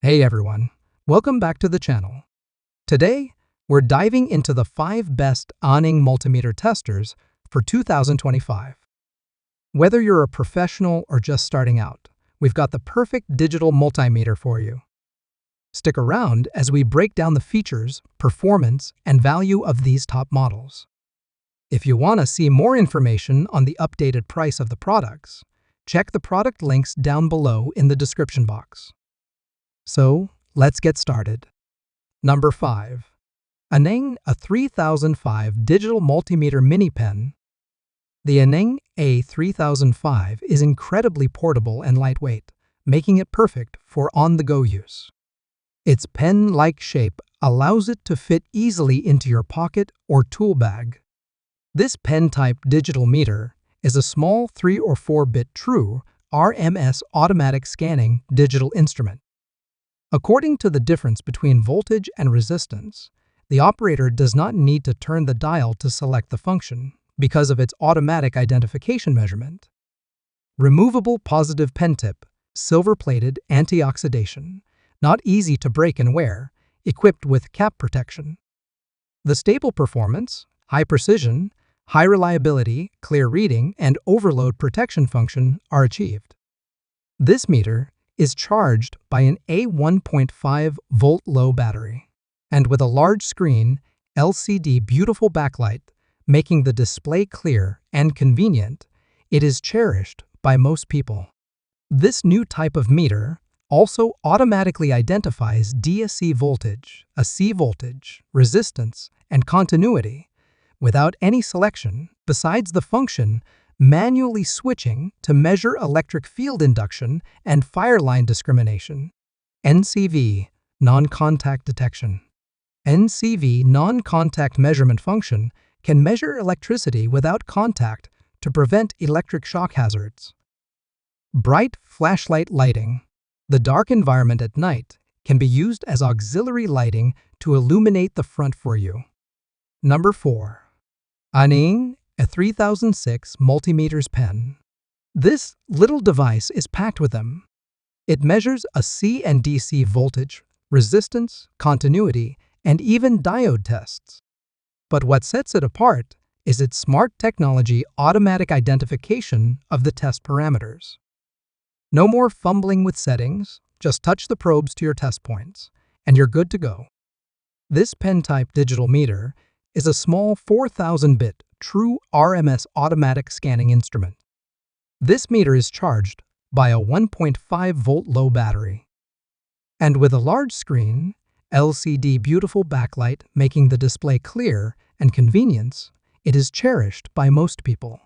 Hey everyone, welcome back to the channel. Today, we're diving into the 5 best Aneng Multimeter Testers for 2025. Whether you're a professional or just starting out, we've got the perfect digital multimeter for you. Stick around as we break down the features, performance, and value of these top models. If you want to see more information on the updated price of the products, check the product links down below in the description box. So, let's get started. Number 5. Aneng A3005 Digital Multimeter Mini Pen. The Aneng A3005 is incredibly portable and lightweight, making it perfect for on-the-go use. Its pen-like shape allows it to fit easily into your pocket or tool bag. This pen-type digital meter is a small 3 or 4-bit true RMS automatic scanning digital instrument. According to the difference between voltage and resistance, the operator does not need to turn the dial to select the function because of its automatic identification measurement. Removable positive pen tip, silver-plated anti-oxidation, not easy to break and wear, equipped with cap protection. The stable performance, high precision, high reliability, clear reading, and overload protection function are achieved. This meter is charged by an A1.5-volt low battery, and with a large screen, LCD beautiful backlight, making the display clear and convenient, it is cherished by most people. This new type of meter also automatically identifies DSC voltage, AC voltage, resistance, and continuity, without any selection besides the function manually switching to measure electric field induction and fire line discrimination. NCV, non-contact detection. NCV non-contact measurement function can measure electricity without contact to prevent electric shock hazards. Bright flashlight lighting. The dark environment at night can be used as auxiliary lighting to illuminate the front for you. Number 4. Aneng A3006 Multimeters Pen. This little device is packed with them. It measures AC and DC voltage, resistance, continuity, and even diode tests. But what sets it apart is its smart technology automatic identification of the test parameters. No more fumbling with settings, just touch the probes to your test points, and you're good to go. This pen-type digital meter is a small 4,000-bit true RMS automatic scanning instrument. This meter is charged by a 1.5-volt low battery. And with a large screen, LCD beautiful backlight making the display clear and convenience, it is cherished by most people.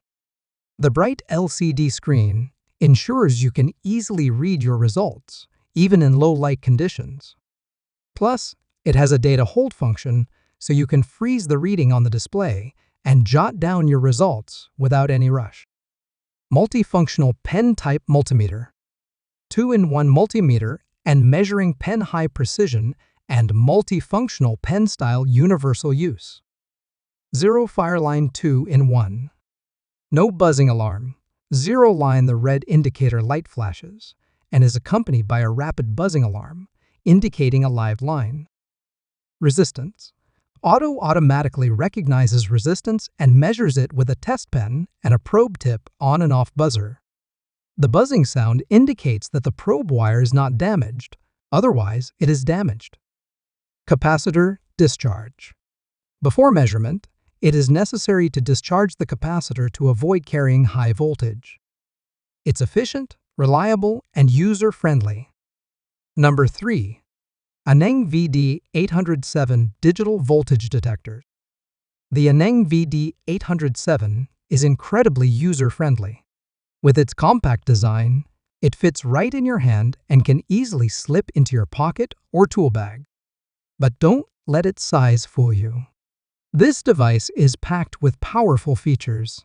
The bright LCD screen ensures you can easily read your results, even in low light conditions. Plus, it has a data hold function, so you can freeze the reading on the display and jot down your results without any rush. Multifunctional pen-type multimeter. 2-in-1 multimeter and measuring pen high precision and multifunctional pen-style universal use. 0 fire line 2-in-1. No buzzing alarm. 0 line the red indicator light flashes and is accompanied by a rapid buzzing alarm, indicating a live line. Resistance. Auto automatically recognizes resistance and measures it with a test pen and a probe tip on and off buzzer. The buzzing sound indicates that the probe wire is not damaged, otherwise it is damaged. Capacitor discharge. Before measurement, it is necessary to discharge the capacitor to avoid carrying high voltage. It's efficient, reliable, and user-friendly. Number 3. Aneng VD807 Digital Voltage Detectors. The Aneng VD807 is incredibly user-friendly. With its compact design, it fits right in your hand and can easily slip into your pocket or tool bag. But don't let its size fool you. This device is packed with powerful features.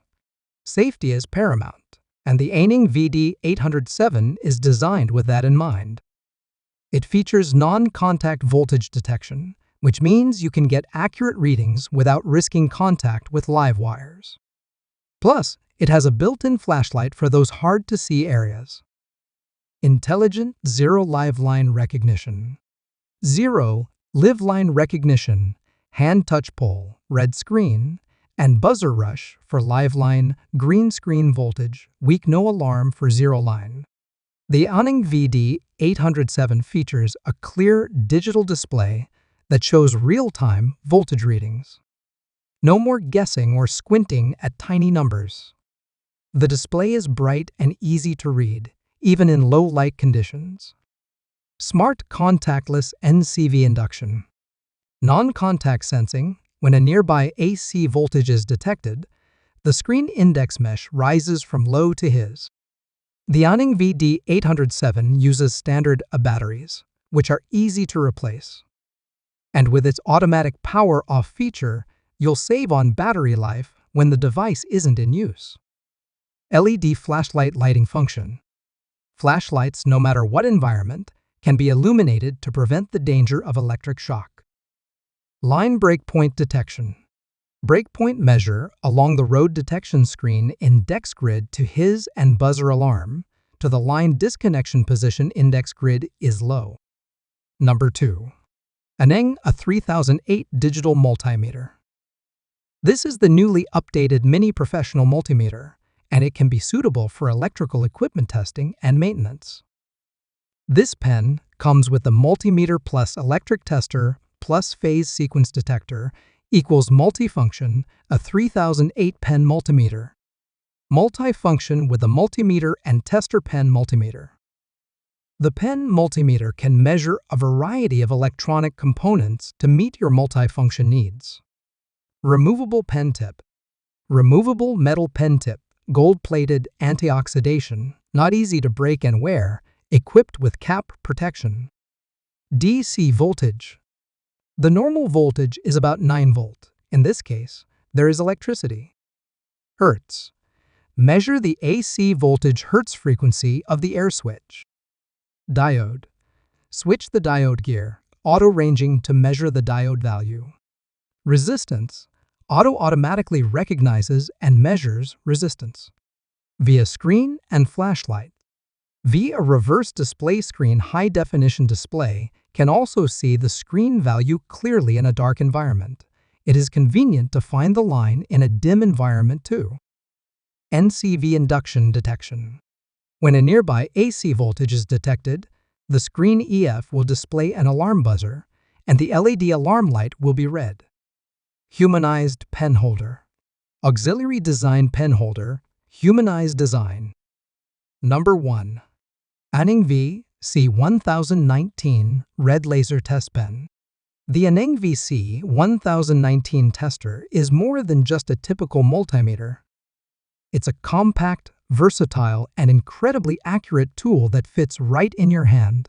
Safety is paramount, and the Aneng VD807 is designed with that in mind. It features non-contact voltage detection, which means you can get accurate readings without risking contact with live wires. Plus, it has a built-in flashlight for those hard-to-see areas. Intelligent Zero Live Line Recognition. Zero Live Line Recognition, Hand Touch Pull, Red Screen, and Buzzer Rush for Live Line, Green Screen Voltage, Weak No Alarm for Zero Line. The Aneng VD807 features a clear digital display that shows real-time voltage readings. No more guessing or squinting at tiny numbers. The display is bright and easy to read, even in low light conditions. Smart Contactless NCV Induction. Non-contact sensing. When a nearby AC voltage is detected, the screen index mesh rises from low to highs. The Aneng VD807 uses standard A batteries, which are easy to replace. And with its automatic power off feature, you'll save on battery life when the device isn't in use. LED flashlight lighting function. Flashlights, no matter what environment, can be illuminated to prevent the danger of electric shock. Line breakpoint detection. Breakpoint measure along the road detection screen index grid to his and buzzer alarm to the line disconnection position index grid is low. Number 2. Aneng a 3008 digital multimeter. This is the newly updated mini professional multimeter, and it can be suitable for electrical equipment testing and maintenance. This pen comes with the Multimeter plus electric tester plus phase sequence detector equals multifunction, a 3008 pen multimeter. Multifunction with a multimeter and tester pen multimeter. The pen multimeter can measure a variety of electronic components to meet your multifunction needs. Removable pen tip. Removable metal pen tip, gold-plated anti-oxidation, not easy to break and wear, equipped with cap protection. DC voltage. The normal voltage is about 9 volt. In this case, there is electricity. Hertz. Measure the AC voltage hertz frequency of the air switch. Diode. Switch the diode gear, auto-ranging to measure the diode value. Resistance. Automatically recognizes and measures resistance. Via screen and flashlight. Via reverse display screen high-definition display can also see the screen value clearly in a dark environment. It is convenient to find the line in a dim environment too. NCV induction detection. When a nearby AC voltage is detected, the screen EF will display an alarm buzzer, and the LED alarm light will be red. Humanized pen holder. Auxiliary design pen holder, humanized design. Number 1. Aneng VC1019 Red Laser Test Pen. The Aneng VC1019 tester is more than just a typical multimeter. It's a compact, versatile, and incredibly accurate tool that fits right in your hand.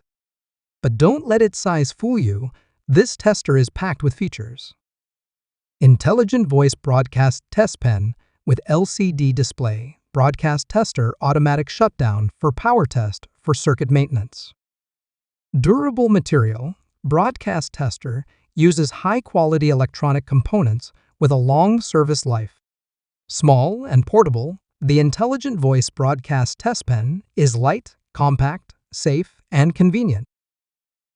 But don't let its size fool you. This tester is packed with features. Intelligent Voice Broadcast Test Pen with LCD display. Broadcast tester automatic shutdown for power test for circuit maintenance. Durable material. Broadcast tester uses high-quality electronic components with a long service life. Small and portable, the Intelligent Voice Broadcast Test Pen is light, compact, safe, and convenient.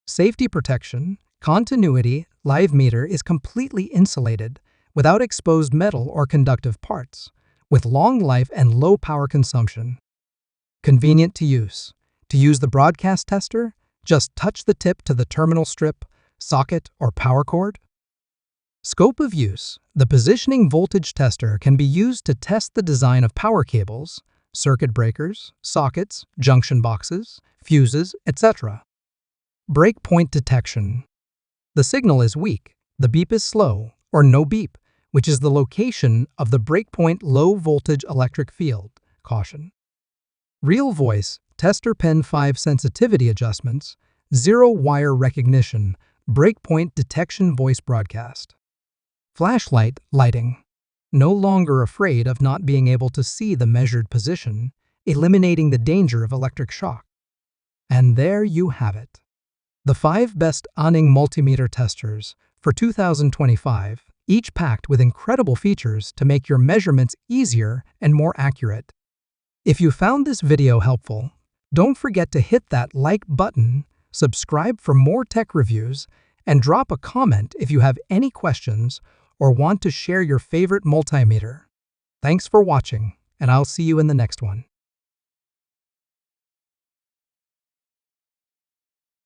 Safety protection. Continuity live meter is completely insulated without exposed metal or conductive parts, with long life and low power consumption. Convenient to use. To use the broadcast tester, just touch the tip to the terminal strip, socket, or power cord. Scope of use. The positioning voltage tester can be used to test the design of power cables, circuit breakers, sockets, junction boxes, fuses, etc. Breakpoint detection. The signal is weak, the beep is slow, or no beep, which is the location of the breakpoint low voltage electric field. Caution. Real voice, tester pen 5 sensitivity adjustments, 0 wire recognition, breakpoint detection voice broadcast. Flashlight lighting. No longer afraid of not being able to see the measured position, eliminating the danger of electric shock. And there you have it. The 5 best Aneng Multimeter Testers for 2025, each packed with incredible features to make your measurements easier and more accurate. If you found this video helpful, Don't forget to hit that like button, subscribe for more tech reviews, and drop a comment if you have any questions or want to share your favorite multimeter. Thanks for watching, and I'll see you in the next one.